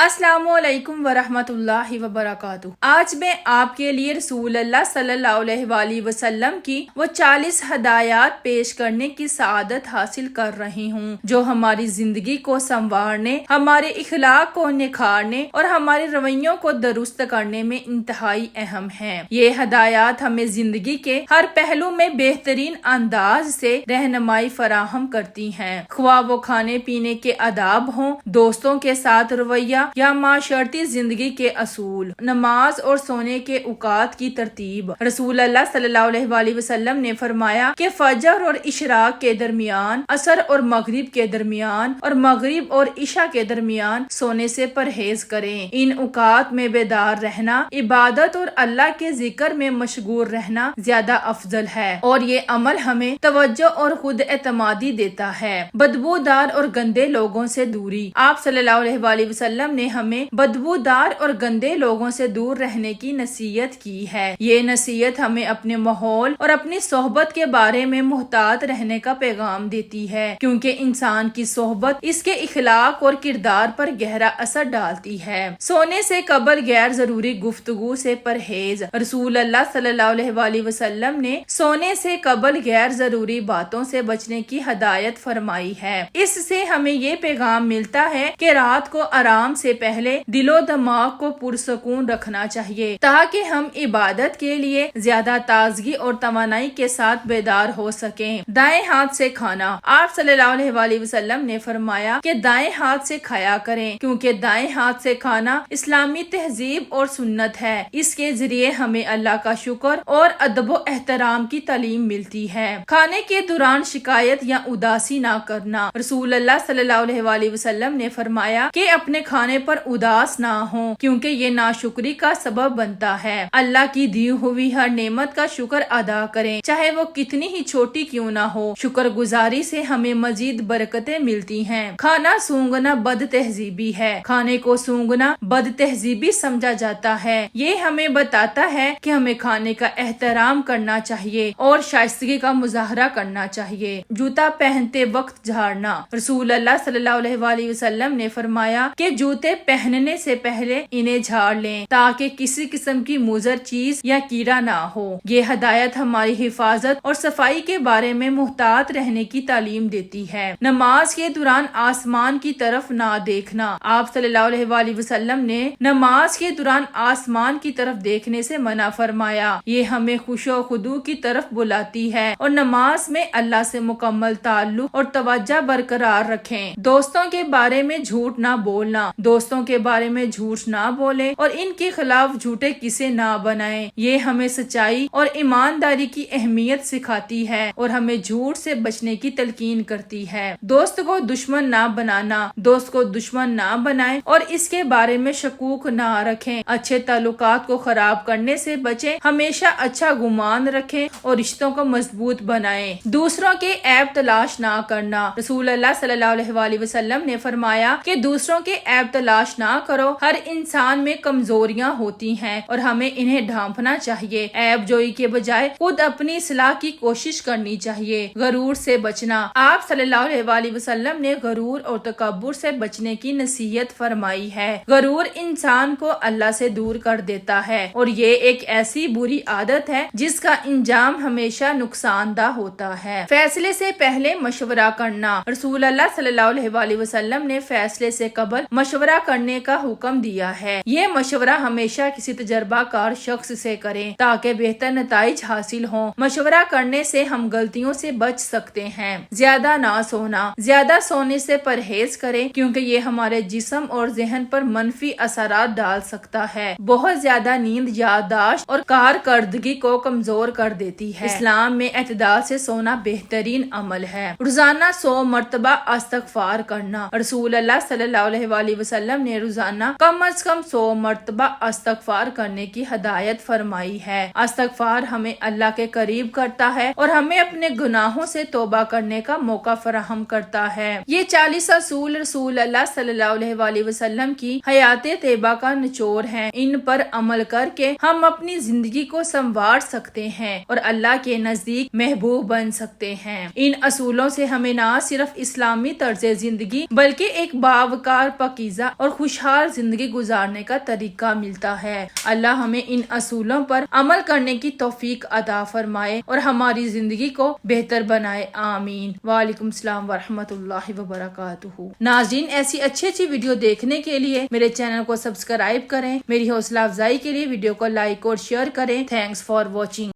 अस्सलामु अलैकुम वरहमतुल्लाहि वबरकातुह। आज मैं आपके लिए रसूल अल्लाह सल्लल्लाहु अलैहि वसल्लम की वो 40 हदायत पेश करने की सआदत हासिल कर रही हूँ जो हमारी जिंदगी को संवारने, हमारे इखलाक को निखारने और हमारे रवैयों को दुरुस्त करने में इंतहाई अहम है। ये हदायत हमें जिंदगी के हर पहलू में बेहतरीन अंदाज से रहनुमाई फराहम करती हैं, ख्वाह वो खाने पीने के आदाब हों, दोस्तों के साथ रवैया या माशरती जिंदगी के असूल, नमाज और सोने के औकात की तरतीब। रसूल अल्लाह सल्लल्लाहु अलैहि वसल्लम ने फरमाया कि फजर और इशराक के दरमियान, असर और मगरिब के दरमियान और मगरिब और इशा के दरमियान सोने से परहेज करें। इन औकात में बेदार रहना, इबादत और अल्लाह के जिक्र में मशगूल रहना ज्यादा अफजल है और ये अमल हमें तवज्जो और खुद एतमादी देता है। बदबूदार और गंदे लोगों से दूरी। आप सल्लल्लाहु अलैहि वसल्लम ने हमें बदबूदार और गंदे लोगों से दूर रहने की नसीहत की है। ये नसीहत हमें अपने माहौल और अपनी सोहबत के बारे में मुहतात रहने का पैगाम देती है, क्योंकि इंसान की सोहबत इसके इखलाक और किरदार पर गहरा असर डालती है। सोने से कबल गैर जरूरी गुफ्तगू से परहेज। रसूल अल्लाह सल्लल्लाहु अलैहि वसल्लम ने सोने से कबल गैर जरूरी बातों से बचने की हदायत फरमाई है। इससे हमें ये पैगाम मिलता है कि रात को आराम से पहले दिलो दिमाग को पुरसकून रखना चाहिए ताकि हम इबादत के लिए ज्यादा ताजगी और तवानाई के साथ बेदार हो सकें। दाएं हाथ से खाना। आप सल्लल्लाहु अलैहि वसल्लम ने फरमाया कि दाएं हाथ से खाया करें, क्योंकि दाएं हाथ से खाना इस्लामी तहजीब और सुन्नत है। इसके जरिए हमें अल्लाह का शुक्र और अदब व एहतराम की तालीम मिलती है। खाने के दौरान शिकायत या उदासी ना करना। रसूल अल्लाह सल्लल्लाहु अलैहि वसल्लम ने फरमाया कि अपने खाने पर उदास ना हो, क्योंकि ये नाशुक्री का सबब बनता है। अल्लाह की दी हुई हर नेमत का शुक्र अदा करें, चाहे वो कितनी ही छोटी क्यों ना हो। शुक्रगुजारी से हमें मजीद बरकतें मिलती हैं। खाना सूंघना बद तहजीबी है। खाने को सूंघना बद तहजीबी समझा जाता है। ये हमें बताता है कि हमें खाने का एहतराम करना चाहिए और शाइस्तगी का मुजाहरा करना चाहिए। जूता पहनते वक्त झाड़ना। रसूल अल्लाह सल्लल्लाहु अलैहि वसल्लम ने फरमाया कि जूते पहनने से पहले इन्हें झाड़ लें ताकि किसी किस्म की मुजर चीज या कीड़ा ना हो। ये हदायत हमारी हिफाजत और सफाई के बारे में मुहतात रहने की तालीम देती है। नमाज के दौरान आसमान की तरफ ना देखना। आप सल्लल्लाहु अलैहि वसल्लम ने नमाज के दौरान आसमान की तरफ देखने से मना फरमाया। ये हमें खुशो खुदू की तरफ बुलाती है और नमाज में अल्लाह से मुकम्मल ताल्लुक और तवज्जो बरकरार रखें। दोस्तों के बारे में झूठ ना बोलना। दोस्तों के बारे में झूठ ना बोले और इनके खिलाफ झूठे किस्से ना बनाएं। ये हमें सच्चाई और ईमानदारी की अहमियत सिखाती है और हमें झूठ से बचने की तलकीन करती है। दोस्त को दुश्मन ना बनाना। दोस्त को दुश्मन ना बनाएं और इसके बारे में शकूक ना रखें। अच्छे ताल्लुकात को खराब करने से बचें। हमेशा अच्छा गुमान रखें और रिश्तों को मजबूत बनाएं। दूसरों के ऐब तलाश ना करना। रसूल अल्लाह सल्लल्लाहु अलैहि वसल्लम ने फरमाया कि दूसरों के ऐब तलाश ना करो। हर इंसान में कमजोरियां होती हैं और हमें इन्हें ढांपना चाहिए। ऐब जोई के बजाय खुद अपनी इस्लाह की कोशिश करनी चाहिए। गरूर से बचना। आप सल्लल्लाहु अलैहि वसल्लम ने गरूर और तकब्बुर से बचने की नसीहत फरमाई है। गरूर इंसान को अल्लाह से दूर कर देता है और ये एक ऐसी बुरी आदत है जिसका इंजाम हमेशा नुकसानदा होता है। फैसले से पहले मशवरा करना। रसूल अल्लाह सल्लल्लाहु अलैहि वसल्लम ने फैसले से कबल मशवरा करने का हुक्म दिया है। ये मशवरा हमेशा किसी तजर्बाकार शख्स से करें ताकि बेहतर नताइज हासिल हों। मशवरा करने से हम गलतियों से बच सकते हैं। ज्यादा ना सोना। ज्यादा सोने से परहेज करें, क्योंकि ये हमारे जिस्म और जहन पर मनफी असरात डाल सकता है। बहुत ज्यादा नींद याददाश्त और कारकर्दगी को कमजोर कर देती है। इस्लाम में एतदाल से सोना बेहतरीन अमल है। रोजाना 100 मरतबा इस्तगफार करना। रसूल अल्लाह सल्लल्लाहु अलैहि वसल्लम ने रोजाना कम अज कम 100 मरतबा इस्तगफार करने की हदायत फरमाई है। इस्तगफार हमें अल्लाह के करीब करता है और हमें अपने गुनाहों से तौबा करने का मौका फराहम करता है। ये 40 असूल रसूल अल्लाह सल्लल्लाहु अलैहि वसल्लम की हयात तैयबा का निचोड़ है। इन पर अमल करके हम अपनी जिंदगी को संवार सकते हैं और अल्लाह के नजदीक महबूब बन सकते हैं। इन असूलों से हमें न सिर्फ इस्लामी तर्ज जिंदगी बल्कि एक बावकार पकीजा اور خوشحال زندگی گزارنے کا طریقہ ملتا ہے۔ اللہ ہمیں ان اصولوں پر عمل کرنے کی توفیق عطا فرمائے اور ہماری زندگی کو بہتر بنائے، آمین۔ وعلیکم السلام ورحمۃ اللہ وبرکاتہ۔ ناظرین، ایسی اچھی ویڈیو دیکھنے کے لیے میرے چینل کو سبسکرائب کریں، میری حوصلہ افزائی کے لیے ویڈیو کو لائک اور شیئر کریں۔ Thanks for watching.